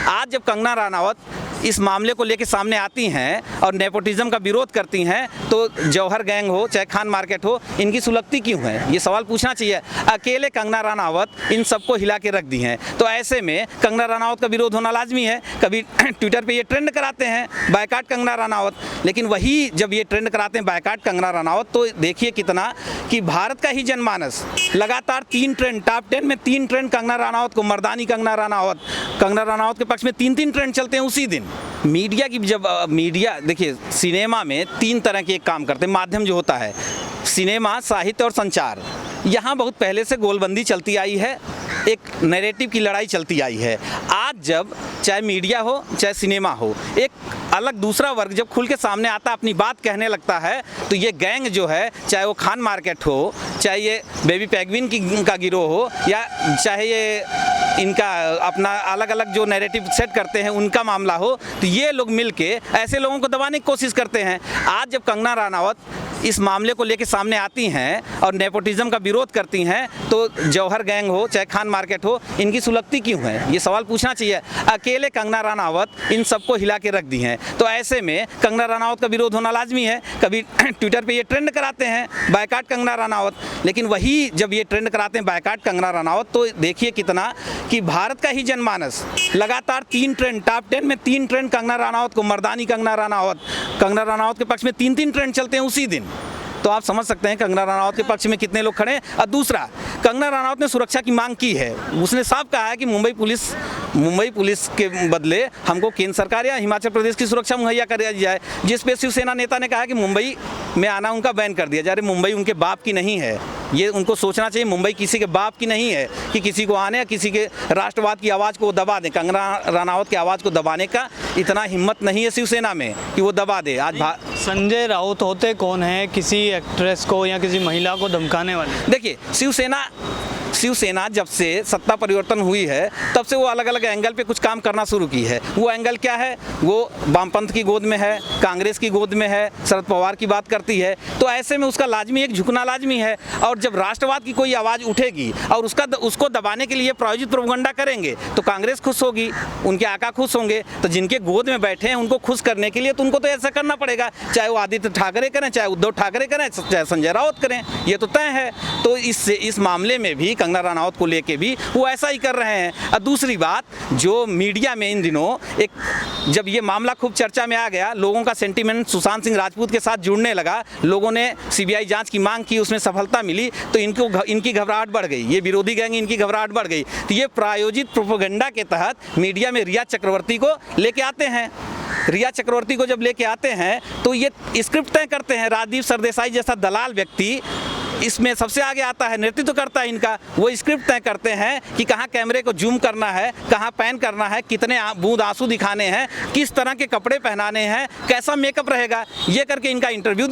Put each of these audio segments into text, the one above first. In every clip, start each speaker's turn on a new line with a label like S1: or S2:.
S1: आज जब कंगना रनावत इस मामले को लेकर सामने आती हैं और नेपोटिज्म का विरोध करती हैं, तो जौहर गैंग हो चाहे खान मार्केट हो, इनकी सुलगती क्यों है? ये सवाल पूछना चाहिए। अकेले कंगना रनावत इन सबको हिला के रख दी हैं, तो ऐसे में कंगना रनावत का विरोध होना लाजमी है। कभी ट्विटर पे ये ट्रेंड कराते हैं बायकॉट कंगना रनावत, लेकिन वही जब ये ट्रेंड कराते हैं बायकॉट कंगना रनावत, तो देखिए कितना कि भारत का ही जनमानस लगातार 3 ट्रेंड, टॉप 10 में 3 ट्रेंड कंगना रनावत को, मर्दानी कंगना रनावत के पक्ष में 3 ट्रेंड चलते हैं उसी दिन। मीडिया की जब मीडिया देखिए, सिनेमा में 3 तरह के काम करते हैं माध्यम जो होता है, सिनेमा, साहित्य और संचार। यहाँ बहुत पहले से गोलबंदी चलती आई है, एक नैरेटिव की लड़ाई चलती आई है। आज जब चाहे मीडिया हो चाहे सिनेमा हो, एक अलग दूसरा वर्ग जब खुल के सामने आता, अपनी बात कहने लगता है, तो ये गैंग जो है, चाहे वो खान मार्केट हो, चाहे ये बेबी पेंगुइन का गिरोह हो, या चाहे ये इनका अपना अलग अलग जो नैरेटिव सेट करते हैं उनका मामला हो, तो ये लोग मिलके ऐसे लोगों को दबाने की कोशिश करते हैं। आज जब कंगना रनावत इस मामले को लेकर सामने आती हैं और नेपोटिज्म का विरोध करती हैं, तो जौहर गैंग हो चाहे खान मार्केट हो, इनकी सुलगती क्यों है? ये सवाल पूछना चाहिए। अकेले कंगना रनावत इन सबको हिला के रख दी हैं, तो ऐसे में कंगना रनावत का विरोध होना लाजमी है। कभी ट्विटर पे ये ट्रेंड कराते हैं बायकॉट कंगना रनावत, लेकिन वही जब ये ट्रेंड कराते हैं बायकॉट कंगना रनावत, तो देखिए कितना कि भारत का ही जनमानस लगातार 3 ट्रेंड, टॉप 10 में 3 ट्रेंड कंगना रनावत को, मर्दानी कंगना रनावत के पक्ष में 3 ट्रेंड चलते हैं उसी दिन। तो आप समझ सकते हैं कंगना रनावत के पक्ष में कितने लोग खड़े हैं। और दूसरा, कंगना रनावत ने सुरक्षा की मांग की है। उसने साफ कहा है कि मुंबई पुलिस के बदले हमको केंद्र सरकार या हिमाचल प्रदेश की सुरक्षा मुहैया कर जाए, जिस पे शिवसेना नेता ने कहा कि मुंबई में आना उनका बैन कर दिया जाए। मुंबई उनके बाप की नहीं है, ये उनको सोचना चाहिए। मुंबई किसी के बाप की नहीं है कि किसी को आने या किसी के राष्ट्रवाद की आवाज़ को दबा दें। कंगना रनावत की आवाज़ को दबाने का इतना हिम्मत नहीं है शिवसेना में कि वो दबा दे। आज
S2: संजय राउत होते कौन है किसी एक्ट्रेस को या किसी महिला को धमकाने वाले?
S1: देखिए, शिवसेना जब से सत्ता परिवर्तन हुई है, तब से वो अलग अलग एंगल पे कुछ काम करना शुरू की है। वो एंगल क्या है? वो वामपंथ की गोद में है, कांग्रेस की गोद में है, शरद पवार की बात करती है, तो ऐसे में उसका लाजमी एक झुकना लाजमी है। और जब राष्ट्रवाद की कोई आवाज़ उठेगी और उसको दबाने के लिए प्रायोजित प्रोपगंडा करेंगे, तो कांग्रेस खुश होगी, उनके आका खुश होंगे। तो जिनके गोद में बैठे हैं उनको खुश करने के लिए तो उनको तो ऐसा करना पड़ेगा, चाहे वो आदित्य ठाकरे करें, चाहे उद्धव ठाकरे करें, चाहे संजय राउत करें, ये तो तय है। तो इस मामले में भी कंगना रनावत को लेके भी वो ऐसा ही कर रहे हैं। और दूसरी बात, जो मीडिया में इन दिनों जब ये मामला खूब चर्चा में आ गया, लोगों का सेंटीमेंट सुशांत सिंह राजपूत के साथ जुड़ने लगा, लोगों ने सीबीआई जांच की मांग की, उसमें सफलता मिली, तो इनकी घबराहट बढ़ गई, ये विरोधी गैंग इनकी घबराहट बढ़ गई। तो ये प्रायोजित प्रोपेगेंडा के तहत मीडिया में रिया चक्रवर्ती को लेके आते हैं। रिया चक्रवर्ती को जब लेके आते हैं तो ये स्क्रिप्ट तय करते हैं। राजदीप सरदेसाई जैसा दलाल व्यक्ति इसमें सबसे आगे आता है, नेतृत्व करता है इनका। वो स्क्रिप्ट तय करते हैं कि कहाँ कैमरे को जूम करना है, कहाँ पैन करना है, कितने बूंद आंसू दिखाने हैं, किस तरह के कपड़े पहनाने हैं, कैसा मेकअप रहेगा, ये करके इनका इंटरव्यू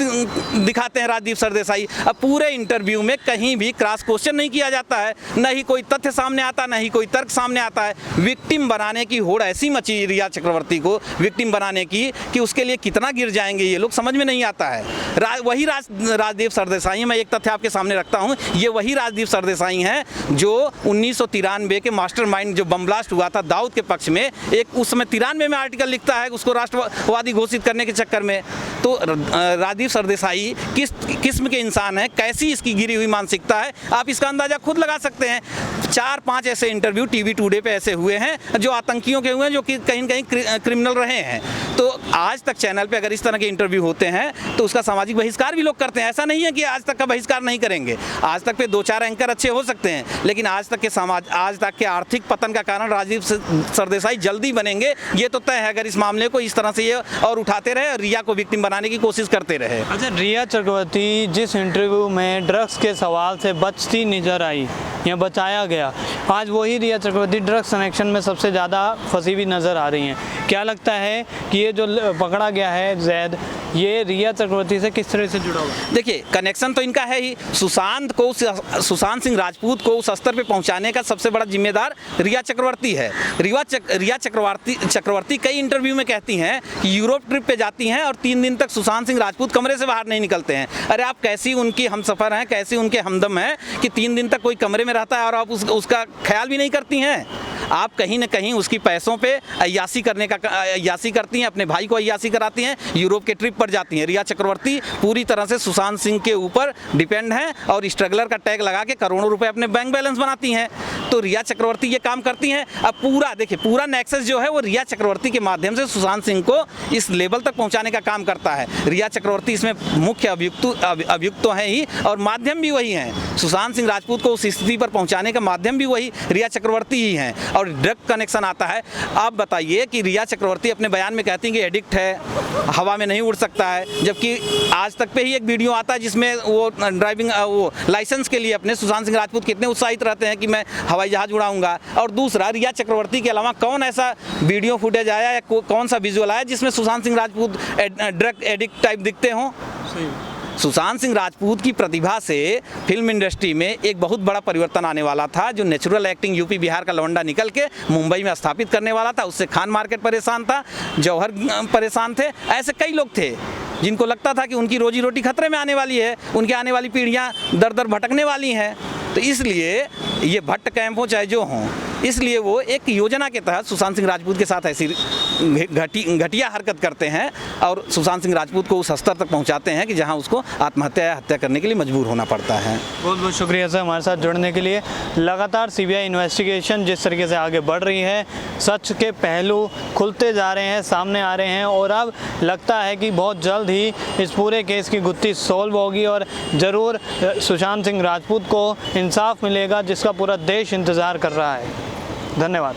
S1: दिखाते हैं राजदीप सरदेसाई। अब पूरे इंटरव्यू में कहीं भी क्रॉस क्वेश्चन नहीं किया जाता है, न ही कोई तथ्य सामने आता, न ही कोई तर्क सामने आता है। विक्टिम बनाने की होड़ ऐसी मची रिया चक्रवर्ती को विक्टिम बनाने की कि उसके लिए कितना गिर जाएंगे ये लोग समझ में नहीं आता है। वही राजदीप सरदेसाई, मैं एक तथ्य आपके सामने रखता हूं, ये वही राजदीप सरदेसाई हैं जो 1993 के मास्टरमाइंड जो बम ब्लास्ट हुआ था दाऊद के पक्ष में, एक उस समय 93 में आर्टिकल लिखता है उसको राष्ट्रवादी घोषित करने के चक्कर में। तो राजदीप सरदेसाई किस किस्म के इंसान है, कैसी इसकी गिरी हुई मानसिकता है, आप इसका अंदाजा खुद लगा सकते हैं। 4-5 ऐसे इंटरव्यू टीवी टुडे पे ऐसे हुए हैं जो आतंकियों के हुए हैं, जो कि कहीं न कहीं क्रिमिनल रहे हैं। तो आज तक चैनल पे अगर इस तरह के इंटरव्यू होते हैं तो उसका सामाजिक बहिष्कार भी लोग करते हैं। ऐसा नहीं है कि आज तक का बहिष्कार नहीं करेंगे, आज तक पे 2-4 एंकर अच्छे हो सकते हैं, लेकिन आज तक के आर्थिक पतन का कारण राजदीप सरदेसाई जल्दी बनेंगे, ये तो तय है। अगर इस मामले को इस तरह से ये और उठाते रहे और रिया को विक्टिम बनाने की कोशिश करते रहे।
S2: अच्छा, रिया चक्रवर्ती जिस इंटरव्यू में ड्रग्स के सवाल से बचती नजर आई या बचाया गया, आज वही रिया चक्रवर्ती ड्रग्स कनेक्शन में सबसे ज़्यादा फंसी हुई नज़र आ रही हैं। क्या लगता है कि ये जो पकड़ा गया है जैद, ये रिया चक्रवर्ती से किस तरह से जुड़ा हुआ है?
S1: देखिए, कनेक्शन तो इनका है ही। सुशांत सिंह राजपूत को उस स्तर पे पहुंचाने का सबसे बड़ा जिम्मेदार रिया चक्रवर्ती है। रिया चक्रवर्ती कई इंटरव्यू में कहती हैं कि यूरोप ट्रिप पे जाती हैं और 3 दिन तक सुशांत सिंह राजपूत कमरे से बाहर नहीं निकलते हैं। अरे आप कैसी उनकी हमसफ़र हैं, कैसी उनके हमदम हैं कि 3 दिन तक कोई कमरे में रहता है और आप उसका ख्याल भी नहीं करती हैं। आप कहीं ना कहीं उसकी पैसों पे अय्यासी करती हैं, अपने भाई को अय्यासी कराती हैं, यूरोप के ट्रिप पर जाती हैं। रिया चक्रवर्ती पूरी तरह से सुशांत सिंह के ऊपर डिपेंड हैं और स्ट्रगलर का टैग लगा के करोड़ों रुपए अपने बैंक बैलेंस बनाती हैं। तो रिया चक्रवर्ती ये काम करती हैं। अब पूरा नेक्सस जो है वो रिया चक्रवर्ती के माध्यम से सुशांत सिंह को इस लेवल तक पहुंचाने का काम करता है। रिया चक्रवर्ती इसमें मुख्य अभियुक्त तो हैं ही और माध्यम भी वही हैं। सुशांत सिंह राजपूत को उस स्थिति पर पहुंचाने का माध्यम भी वही रिया चक्रवर्ती ही हैं। और ड्रग कनेक्शन आता है। आप बताइए कि रिया चक्रवर्ती अपने बयान में कहती हैं कि एडिक्ट है, हवा में नहीं उड़ सकता है, जबकि आज तक पे ही एक वीडियो आता है जिसमें वो ड्राइविंग वो लाइसेंस के लिए अपने सुशांत सिंह राजपूत कितने उत्साहित रहते हैं कि मैं हवाई जहाज उड़ाऊंगा। और दूसरा, रिया चक्रवर्ती के अलावा कौन ऐसा वीडियो फुटेज आया या कौन सा विजुअल आया जिसमें Sushant Singh Rajput drug addict type दिखते हों? सुशांत सिंह राजपूत की प्रतिभा से फिल्म इंडस्ट्री में एक बहुत बड़ा परिवर्तन आने वाला था। जो नेचुरल एक्टिंग यूपी बिहार का लौंडा निकल के मुंबई में स्थापित करने वाला था, उससे खान मार्केट परेशान था, जौहर परेशान थे। ऐसे कई लोग थे जिनको लगता था कि उनकी रोजी रोटी खतरे में आने वाली है, उनकी आने वाली पीढ़ियां दर दर भटकने वाली हैं। तो इसलिए ये भट्ट कैंप हो चाहे जो हों, इसलिए वो एक योजना के तहत सुशांत सिंह राजपूत के साथ ऐसी घटिया हरकत करते हैं और सुशांत सिंह राजपूत को उस स्तर तक पहुंचाते हैं कि जहां उसको आत्महत्या या हत्या करने के लिए मजबूर होना पड़ता है।
S2: बहुत बहुत शुक्रिया सर हमारे साथ जुड़ने के लिए। लगातार सीबीआई इन्वेस्टिगेशन जिस तरीके से आगे बढ़ रही है, सच के पहलू खुलते जा रहे हैं, सामने आ रहे हैं और अब लगता है कि बहुत जल्द ही इस पूरे केस की गुत्थी सॉल्व होगी और ज़रूर सुशांत सिंह राजपूत को इंसाफ मिलेगा, जिसका पूरा देश इंतज़ार कर रहा है। धन्यवाद।